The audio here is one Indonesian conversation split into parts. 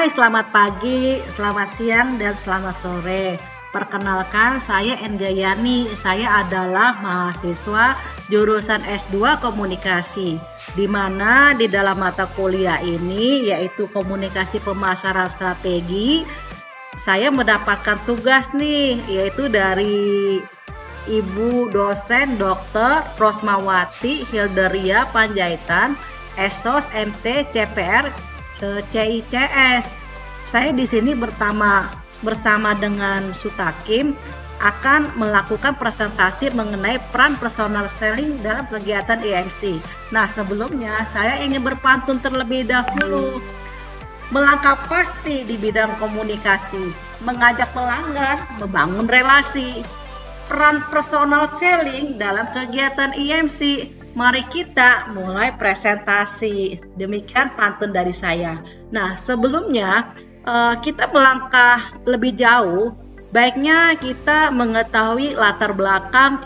Hai, selamat pagi, selamat siang, dan selamat sore. Perkenalkan, saya Enjayani. Saya adalah mahasiswa jurusan S2 Komunikasi, di mana di dalam mata kuliah ini, yaitu Komunikasi Pemasaran Strategi, saya mendapatkan tugas nih, yaitu dari Ibu dosen Dr. Rosmawati Hilderia Panjaitan, Esos MT CPR CICS. Saya di sini bersama dengan Sutakim akan melakukan presentasi mengenai peran personal selling dalam kegiatan EMC. Nah, sebelumnya saya ingin berpantun terlebih dahulu. Melangkah pasti di bidang komunikasi, mengajak pelanggan, membangun relasi. Peran personal selling dalam kegiatan EMC. Mari kita mulai presentasi. Demikian pantun dari saya. Nah, sebelumnya kita melangkah lebih jauh, baiknya kita mengetahui latar belakang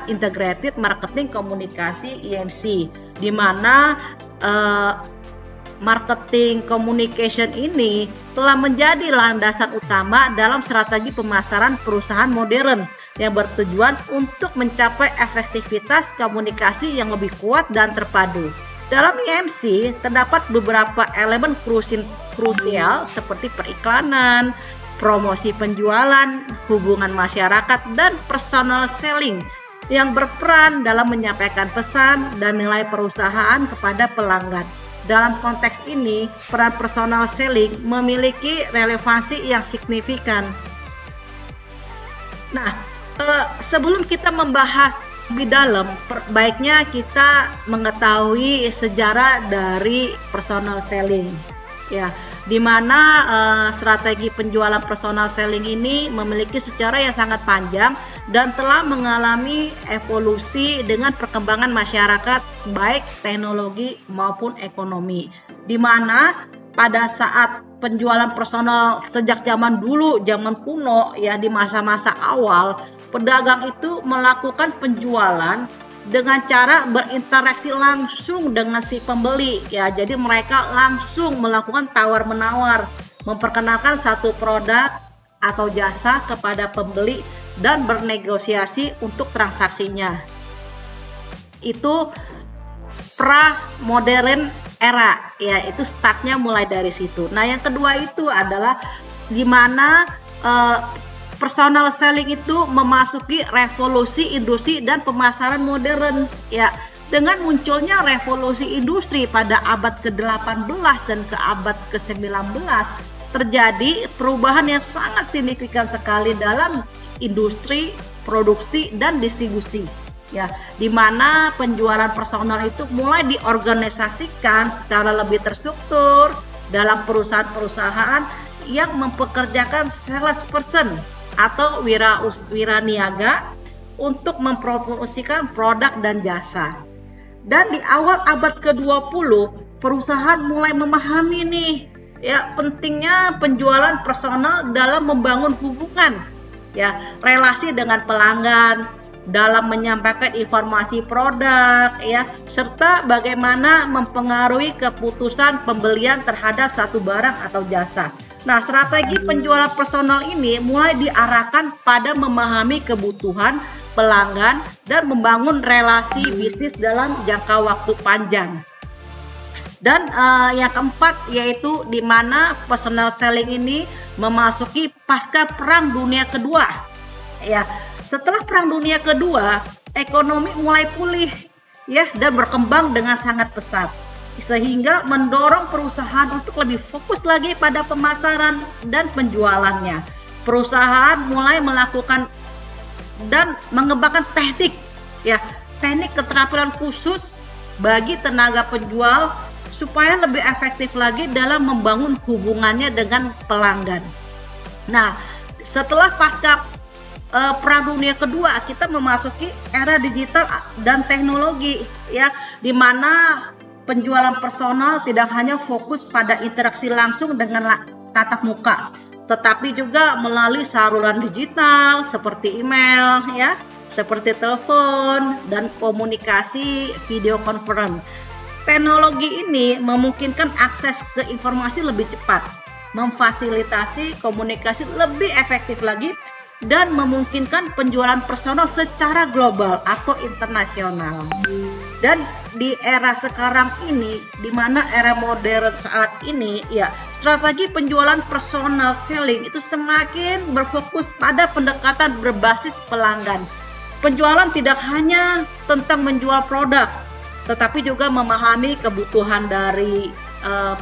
integrated marketing komunikasi EMC, di mana marketing communication ini telah menjadi landasan utama dalam strategi pemasaran perusahaan modern yang bertujuan untuk mencapai efektivitas komunikasi yang lebih kuat dan terpadu. Dalam EMC terdapat beberapa elemen krusial seperti periklanan, promosi penjualan, hubungan masyarakat, dan personal selling yang berperan dalam menyampaikan pesan dan nilai perusahaan kepada pelanggan. Dalam konteks ini, peran personal selling memiliki relevansi yang signifikan. Nah, sebelum kita membahas lebih dalam, baiknya kita mengetahui sejarah dari personal selling, ya, di mana strategi penjualan personal selling ini memiliki sejarah yang sangat panjang dan telah mengalami evolusi dengan perkembangan masyarakat, baik teknologi maupun ekonomi, di mana pada saat penjualan personal sejak zaman dulu, zaman kuno, ya, di masa-masa awal, pedagang itu melakukan penjualan dengan cara berinteraksi langsung dengan si pembeli, ya. Jadi mereka langsung melakukan tawar-menawar, memperkenalkan satu produk atau jasa kepada pembeli dan bernegosiasi untuk transaksinya. Itu pra-modern era, ya, itu startnya mulai dari situ. Nah, yang kedua itu adalah di mana personal selling itu memasuki revolusi industri dan pemasaran modern, ya. Dengan munculnya revolusi industri pada abad ke-18 dan ke abad ke-19, terjadi perubahan yang sangat signifikan sekali dalam industri, produksi, dan distribusi, ya, di mana penjualan personal itu mulai diorganisasikan secara lebih terstruktur dalam perusahaan-perusahaan yang mempekerjakan salesperson atau wira niaga untuk mempromosikan produk dan jasa. Dan di awal abad ke-20, perusahaan mulai memahami nih, ya, pentingnya penjualan personal dalam membangun hubungan, ya, relasi dengan pelanggan, dalam menyampaikan informasi produk, ya, serta bagaimana mempengaruhi keputusan pembelian terhadap satu barang atau jasa. Nah, strategi penjualan personal ini mulai diarahkan pada memahami kebutuhan pelanggan dan membangun relasi bisnis dalam jangka waktu panjang. Dan yang keempat yaitu di mana personal selling ini memasuki pasca Perang Dunia Kedua. Ya, setelah Perang Dunia Kedua, ekonomi mulai pulih, ya, dan berkembang dengan sangat pesat, sehingga mendorong perusahaan untuk lebih fokus lagi pada pemasaran dan penjualannya. Perusahaan mulai melakukan dan mengembangkan teknik keterampilan khusus bagi tenaga penjual supaya lebih efektif lagi dalam membangun hubungannya dengan pelanggan. Nah, setelah pasca Perang Dunia Kedua, kita memasuki era digital dan teknologi, ya, di mana penjualan personal tidak hanya fokus pada interaksi langsung dengan tatap muka, tetapi juga melalui saluran digital seperti email, ya, seperti telepon dan komunikasi video conference. Teknologi ini memungkinkan akses ke informasi lebih cepat, memfasilitasi komunikasi lebih efektif lagi, dan memungkinkan penjualan personal secara global atau internasional. Dan di era sekarang ini, di mana era modern saat ini, ya, strategi penjualan personal selling itu semakin berfokus pada pendekatan berbasis pelanggan. Penjualan tidak hanya tentang menjual produk, tetapi juga memahami kebutuhan dari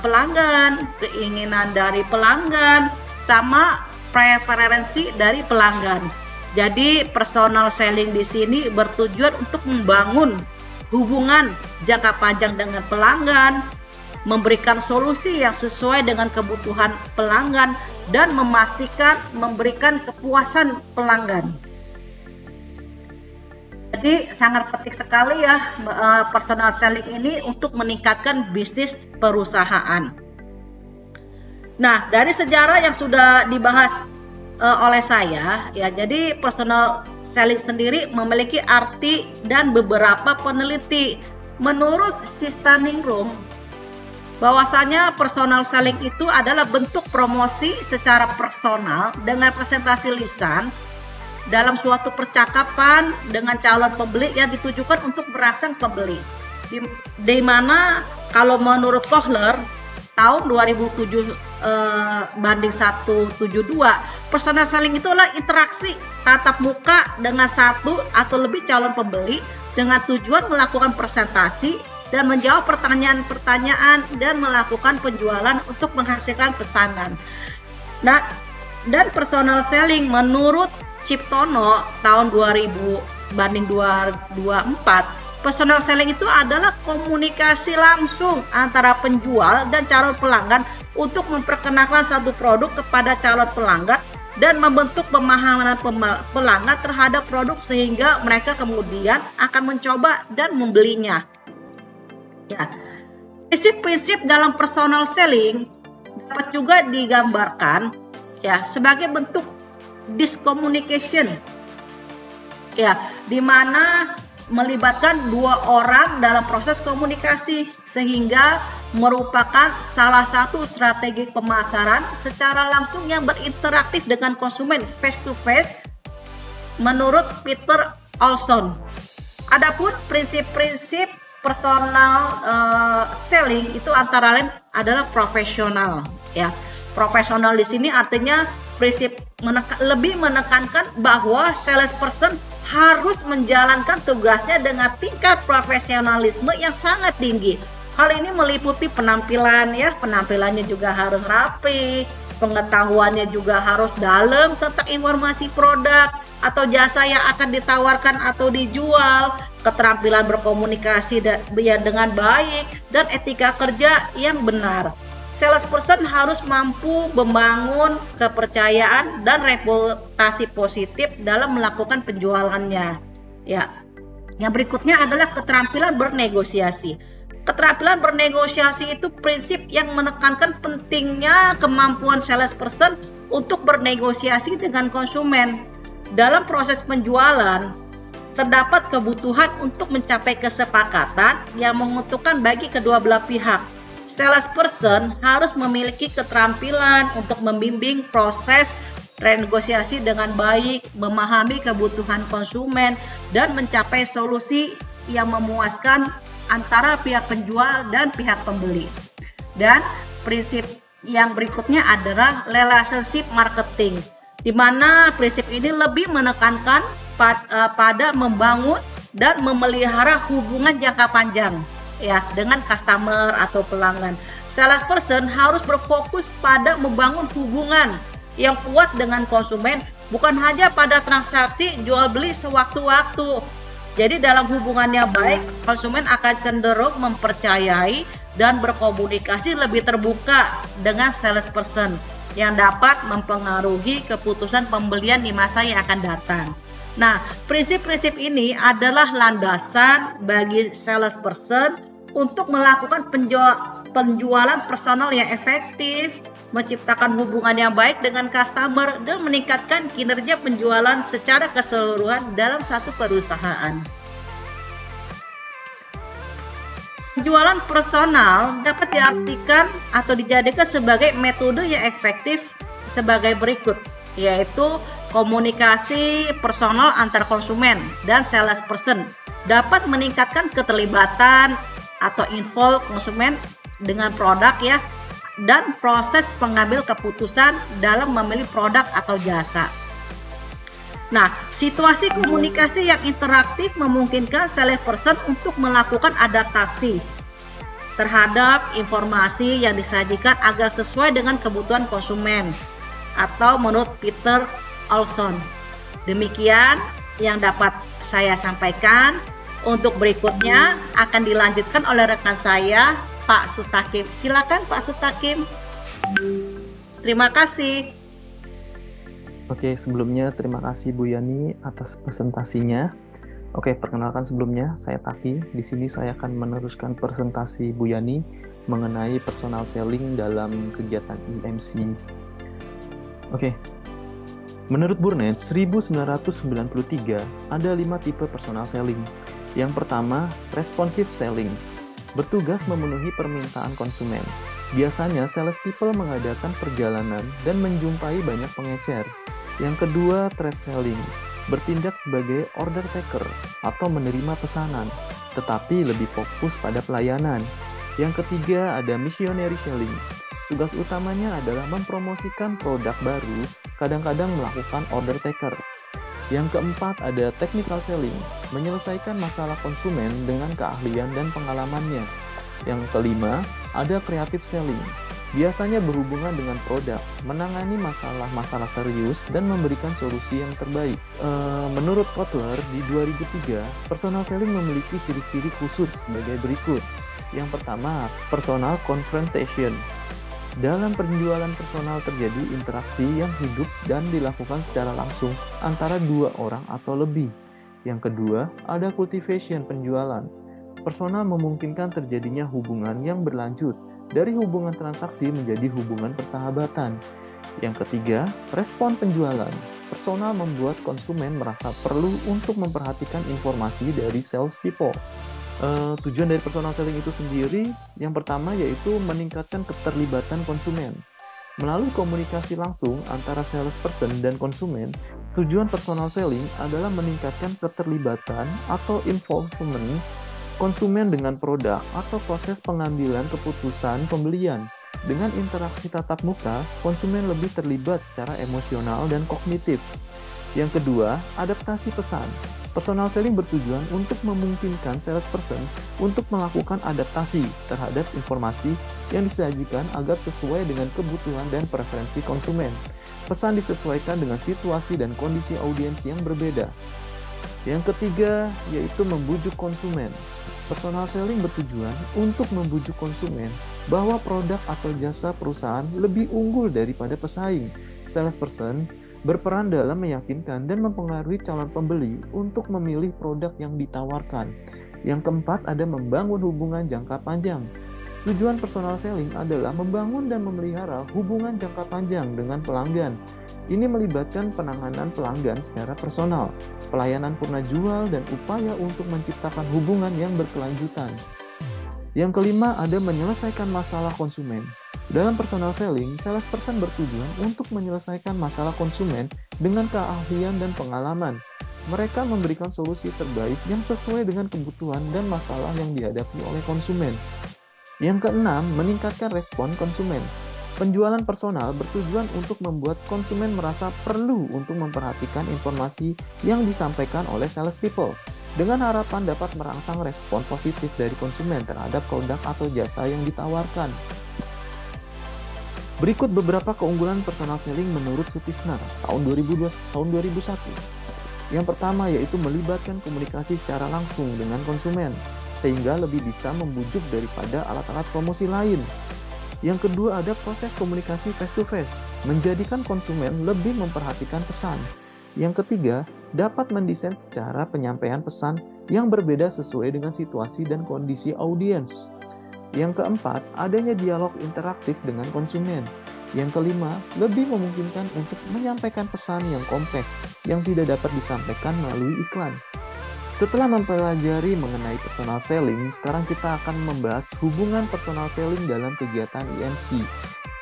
pelanggan, keinginan dari pelanggan, sama preferensi dari pelanggan. Jadi personal selling di sini bertujuan untuk membangun hubungan jangka panjang dengan pelanggan, memberikan solusi yang sesuai dengan kebutuhan pelanggan, dan memastikan memberikan kepuasan pelanggan. Jadi sangat penting sekali ya personal selling ini untuk meningkatkan bisnis perusahaan. Nah, dari sejarah yang sudah dibahas oleh saya, ya, jadi personal selling sendiri memiliki arti dan beberapa peneliti. Menurut si Standing Room, bahwasanya personal selling itu adalah bentuk promosi secara personal dengan presentasi lisan dalam suatu percakapan dengan calon pembeli yang ditujukan untuk merangsang pembeli. Di mana kalau menurut Kohler tahun 2007 banding 172, personal selling itu adalah interaksi tatap muka dengan satu atau lebih calon pembeli dengan tujuan melakukan presentasi dan menjawab pertanyaan-pertanyaan dan melakukan penjualan untuk menghasilkan pesanan. Nah, dan personal selling menurut Ciptono tahun 2000 banding 224, personal selling itu adalah komunikasi langsung antara penjual dan calon pelanggan untuk memperkenalkan satu produk kepada calon pelanggan dan membentuk pemahaman pelanggan terhadap produk sehingga mereka kemudian akan mencoba dan membelinya. Ya. Prinsip-prinsip dalam personal selling dapat juga digambarkan ya sebagai bentuk discommunication, ya, di mana melibatkan dua orang dalam proses komunikasi sehingga merupakan salah satu strategi pemasaran secara langsung yang berinteraktif dengan konsumen face to face menurut Peter Olson. Adapun prinsip-prinsip personal selling itu antara lain adalah profesional, ya. Profesional di sini artinya prinsip lebih menekankan bahwa salesperson harus menjalankan tugasnya dengan tingkat profesionalisme yang sangat tinggi. Hal ini meliputi penampilan, ya, penampilannya juga harus rapi, pengetahuannya juga harus dalam tentang informasi produk atau jasa yang akan ditawarkan atau dijual, keterampilan berkomunikasi dengan baik, dan etika kerja yang benar. Salesperson harus mampu membangun kepercayaan dan reputasi positif dalam melakukan penjualannya. Ya. Yang berikutnya adalah keterampilan bernegosiasi. Keterampilan bernegosiasi itu prinsip yang menekankan pentingnya kemampuan salesperson untuk bernegosiasi dengan konsumen. Dalam proses penjualan, terdapat kebutuhan untuk mencapai kesepakatan yang menguntungkan bagi kedua belah pihak. Salesperson harus memiliki keterampilan untuk membimbing proses renegosiasi dengan baik, memahami kebutuhan konsumen, dan mencapai solusi yang memuaskan antara pihak penjual dan pihak pembeli. Dan prinsip yang berikutnya adalah relationship marketing, di mana prinsip ini lebih menekankan pada membangun dan memelihara hubungan jangka panjang, ya, dengan customer atau pelanggan. Salesperson harus berfokus pada membangun hubungan yang kuat dengan konsumen, bukan hanya pada transaksi jual beli sewaktu-waktu. Jadi dalam hubungan yang baik, konsumen akan cenderung mempercayai dan berkomunikasi lebih terbuka dengan salesperson yang dapat mempengaruhi keputusan pembelian di masa yang akan datang. Nah, prinsip-prinsip ini adalah landasan bagi salesperson untuk melakukan penjualan personal yang efektif, menciptakan hubungan yang baik dengan customer, dan meningkatkan kinerja penjualan secara keseluruhan dalam satu perusahaan. Penjualan personal dapat diartikan atau dijadikan sebagai metode yang efektif sebagai berikut, yaitu komunikasi personal antar konsumen dan salesperson dapat meningkatkan keterlibatan atau involve konsumen dengan produk ya, dan proses pengambil keputusan dalam memilih produk atau jasa. Nah, situasi komunikasi yang interaktif memungkinkan salesperson untuk melakukan adaptasi terhadap informasi yang disajikan agar sesuai dengan kebutuhan konsumen, atau menurut Peter Olson. Demikian yang dapat saya sampaikan. Untuk berikutnya akan dilanjutkan oleh rekan saya, Pak Sutakim. Silakan Pak Sutakim. Terima kasih. Oke, sebelumnya terima kasih Bu Yani atas presentasinya. Oke, perkenalkan sebelumnya, saya Taki. Di sini saya akan meneruskan presentasi Bu Yani mengenai personal selling dalam kegiatan IMC. Oke, menurut Burnett, 1993 ada 5 tipe personal selling. Yang pertama, responsive selling, bertugas memenuhi permintaan konsumen. Biasanya, salespeople mengadakan perjalanan dan menjumpai banyak pengecer. Yang kedua, trade selling, bertindak sebagai order taker atau menerima pesanan, tetapi lebih fokus pada pelayanan. Yang ketiga, ada missionary selling. Tugas utamanya adalah mempromosikan produk baru, kadang-kadang melakukan order taker. Yang keempat, ada technical selling, menyelesaikan masalah konsumen dengan keahlian dan pengalamannya. Yang kelima, ada creative selling, biasanya berhubungan dengan produk, menangani masalah-masalah serius, dan memberikan solusi yang terbaik. Menurut Kotler, di 2003, personal selling memiliki ciri-ciri khusus sebagai berikut. Yang pertama, personal confrontation. Dalam penjualan personal terjadi interaksi yang hidup dan dilakukan secara langsung antara dua orang atau lebih. Yang kedua, ada cultivation penjualan. Personal memungkinkan terjadinya hubungan yang berlanjut dari hubungan transaksi menjadi hubungan persahabatan. Yang ketiga, respon penjualan. Personal membuat konsumen merasa perlu untuk memperhatikan informasi dari salespeople. Tujuan dari personal selling itu sendiri, yang pertama yaitu meningkatkan keterlibatan konsumen. Melalui komunikasi langsung antara salesperson dan konsumen, tujuan personal selling adalah meningkatkan keterlibatan atau involvement konsumen dengan produk atau proses pengambilan keputusan pembelian. Dengan interaksi tatap muka, konsumen lebih terlibat secara emosional dan kognitif. Yang kedua, adaptasi pesan. Personal selling bertujuan untuk memungkinkan salesperson untuk melakukan adaptasi terhadap informasi yang disajikan agar sesuai dengan kebutuhan dan preferensi konsumen. Pesan disesuaikan dengan situasi dan kondisi audiens yang berbeda. Yang ketiga, yaitu membujuk konsumen. Personal selling bertujuan untuk membujuk konsumen bahwa produk atau jasa perusahaan lebih unggul daripada pesaing. Salesperson berperan dalam meyakinkan dan mempengaruhi calon pembeli untuk memilih produk yang ditawarkan. Yang keempat, ada membangun hubungan jangka panjang. Tujuan personal selling adalah membangun dan memelihara hubungan jangka panjang dengan pelanggan. Ini melibatkan penanganan pelanggan secara personal, pelayanan purna jual, dan upaya untuk menciptakan hubungan yang berkelanjutan. Yang kelima, ada menyelesaikan masalah konsumen. Dalam personal selling, salesperson bertujuan untuk menyelesaikan masalah konsumen dengan keahlian dan pengalaman. Mereka memberikan solusi terbaik yang sesuai dengan kebutuhan dan masalah yang dihadapi oleh konsumen. Yang keenam, meningkatkan respon konsumen. Penjualan personal bertujuan untuk membuat konsumen merasa perlu untuk memperhatikan informasi yang disampaikan oleh salespeople, dengan harapan dapat merangsang respon positif dari konsumen terhadap produk atau jasa yang ditawarkan. Berikut beberapa keunggulan personal selling menurut Sutisnar tahun 2001. Yang pertama yaitu melibatkan komunikasi secara langsung dengan konsumen, sehingga lebih bisa membujuk daripada alat-alat promosi lain. Yang kedua, ada proses komunikasi face to face, menjadikan konsumen lebih memperhatikan pesan. Yang ketiga, dapat mendesain secara penyampaian pesan yang berbeda sesuai dengan situasi dan kondisi audiens. Yang keempat, adanya dialog interaktif dengan konsumen. Yang kelima, lebih memungkinkan untuk menyampaikan pesan yang kompleks yang tidak dapat disampaikan melalui iklan. Setelah mempelajari mengenai personal selling, sekarang kita akan membahas hubungan personal selling dalam kegiatan IMC.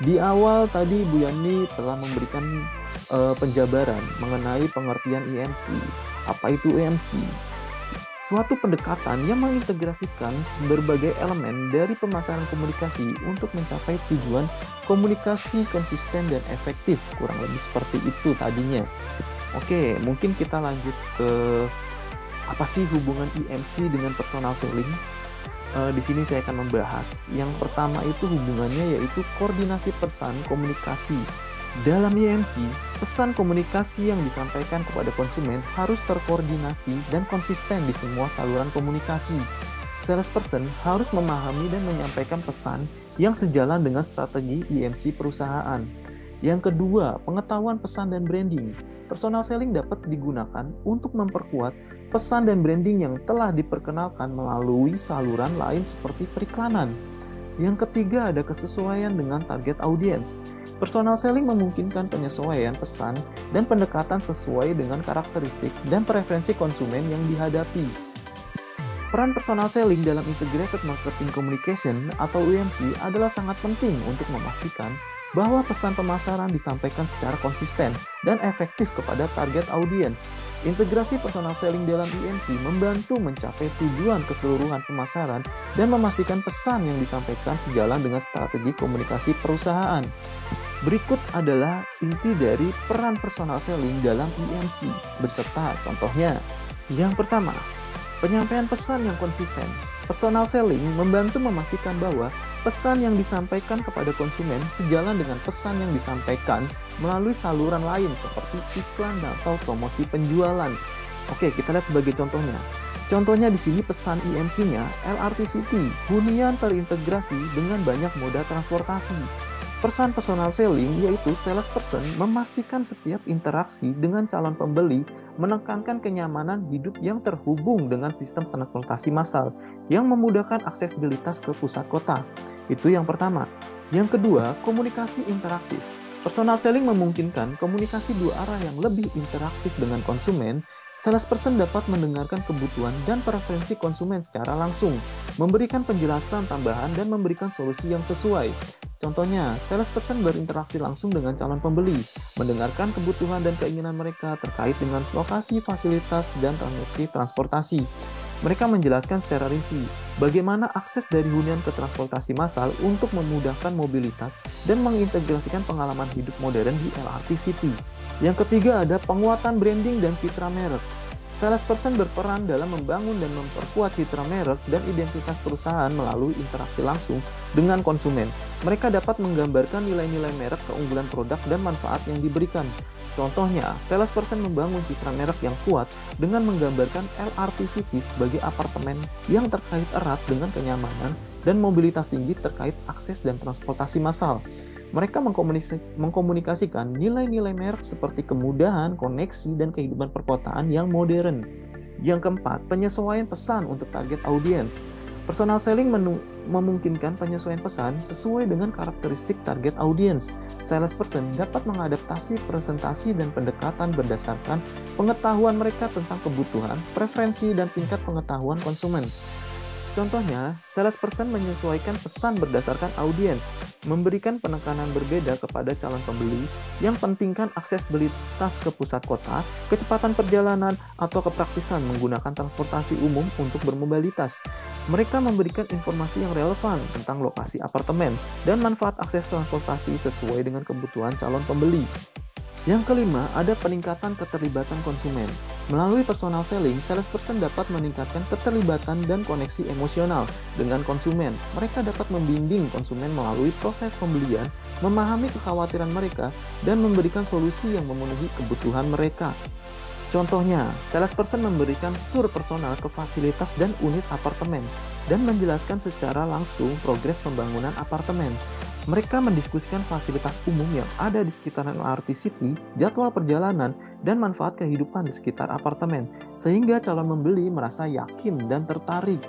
Di awal tadi Bu Yani telah memberikan penjabaran mengenai pengertian IMC. Apa itu IMC? Suatu pendekatan yang mengintegrasikan berbagai elemen dari pemasaran komunikasi untuk mencapai tujuan komunikasi konsisten dan efektif. Kurang lebih seperti itu tadinya. Oke, mungkin kita lanjut ke apa sih hubungan IMC dengan personal selling? Di sini saya akan membahas. Yang pertama itu hubungannya yaitu koordinasi pesan komunikasi. Dalam IMC, pesan komunikasi yang disampaikan kepada konsumen harus terkoordinasi dan konsisten di semua saluran komunikasi. Salesperson harus memahami dan menyampaikan pesan yang sejalan dengan strategi IMC perusahaan. Yang kedua, pengetahuan pesan dan branding. Personal selling dapat digunakan untuk memperkuat pesan dan branding yang telah diperkenalkan melalui saluran lain seperti periklanan. Yang ketiga, ada kesesuaian dengan target audiens. Personal selling memungkinkan penyesuaian pesan dan pendekatan sesuai dengan karakteristik dan preferensi konsumen yang dihadapi. Peran personal selling dalam Integrated Marketing Communication atau IMC adalah sangat penting untuk memastikan bahwa pesan pemasaran disampaikan secara konsisten dan efektif kepada target audiens. Integrasi personal selling dalam IMC membantu mencapai tujuan keseluruhan pemasaran dan memastikan pesan yang disampaikan sejalan dengan strategi komunikasi perusahaan. Berikut adalah inti dari peran personal selling dalam IMC beserta contohnya. Yang pertama, penyampaian pesan yang konsisten. Personal selling membantu memastikan bahwa pesan yang disampaikan kepada konsumen sejalan dengan pesan yang disampaikan melalui saluran lain seperti iklan atau promosi penjualan. Oke, kita lihat sebagai contohnya. Contohnya di sini pesan IMC-nya LRT City, hunian terintegrasi dengan banyak moda transportasi. Pesan personal selling yaitu salesperson memastikan setiap interaksi dengan calon pembeli menekankan kenyamanan hidup yang terhubung dengan sistem transportasi massal yang memudahkan aksesibilitas ke pusat kota. Itu yang pertama. Yang kedua, komunikasi interaktif. Personal selling memungkinkan komunikasi dua arah yang lebih interaktif dengan konsumen. Salesperson dapat mendengarkan kebutuhan dan preferensi konsumen secara langsung, memberikan penjelasan tambahan dan memberikan solusi yang sesuai. Contohnya, salesperson berinteraksi langsung dengan calon pembeli, mendengarkan kebutuhan dan keinginan mereka terkait dengan lokasi, fasilitas, dan transaksi transportasi. Mereka menjelaskan secara rinci bagaimana akses dari hunian ke transportasi massal untuk memudahkan mobilitas dan mengintegrasikan pengalaman hidup modern di LRT City. Yang ketiga ada penguatan branding dan citra merek. Salesperson berperan dalam membangun dan memperkuat citra merek dan identitas perusahaan melalui interaksi langsung dengan konsumen. Mereka dapat menggambarkan nilai-nilai merek, keunggulan produk, dan manfaat yang diberikan. Contohnya, salesperson membangun citra merek yang kuat dengan menggambarkan LRT City sebagai apartemen yang terkait erat dengan kenyamanan dan mobilitas tinggi terkait akses dan transportasi massal. Mereka mengkomunikasikan nilai-nilai merek seperti kemudahan, koneksi, dan kehidupan perkotaan yang modern. Yang keempat, penyesuaian pesan untuk target audiens. Personal selling memungkinkan penyesuaian pesan sesuai dengan karakteristik target audiens. Salesperson dapat mengadaptasi presentasi dan pendekatan berdasarkan pengetahuan mereka tentang kebutuhan, preferensi, dan tingkat pengetahuan konsumen. Contohnya, salesperson menyesuaikan pesan berdasarkan audiens, memberikan penekanan berbeda kepada calon pembeli yang pentingkan aksesibilitas ke pusat kota, kecepatan perjalanan, atau kepraktisan menggunakan transportasi umum untuk bermobilitas. Mereka memberikan informasi yang relevan tentang lokasi apartemen dan manfaat akses transportasi sesuai dengan kebutuhan calon pembeli. Yang kelima, ada peningkatan keterlibatan konsumen. Melalui personal selling, salesperson dapat meningkatkan keterlibatan dan koneksi emosional dengan konsumen. Mereka dapat membimbing konsumen melalui proses pembelian, memahami kekhawatiran mereka, dan memberikan solusi yang memenuhi kebutuhan mereka. Contohnya, salesperson memberikan tur personal ke fasilitas dan unit apartemen dan menjelaskan secara langsung progres pembangunan apartemen. Mereka mendiskusikan fasilitas umum yang ada di sekitaran LRT City, jadwal perjalanan, dan manfaat kehidupan di sekitar apartemen, sehingga calon pembeli merasa yakin dan tertarik.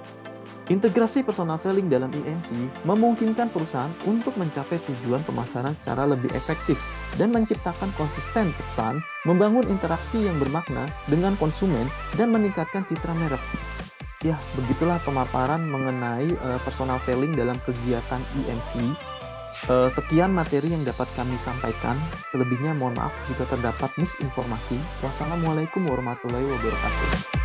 Integrasi personal selling dalam IMC memungkinkan perusahaan untuk mencapai tujuan pemasaran secara lebih efektif dan menciptakan konsisten pesan, membangun interaksi yang bermakna dengan konsumen, dan meningkatkan citra merek. Ya, begitulah pemaparan mengenai personal selling dalam kegiatan IMC. Sekian materi yang dapat kami sampaikan. Selebihnya mohon maaf jika terdapat misinformasi. Wassalamualaikum warahmatullahi wabarakatuh.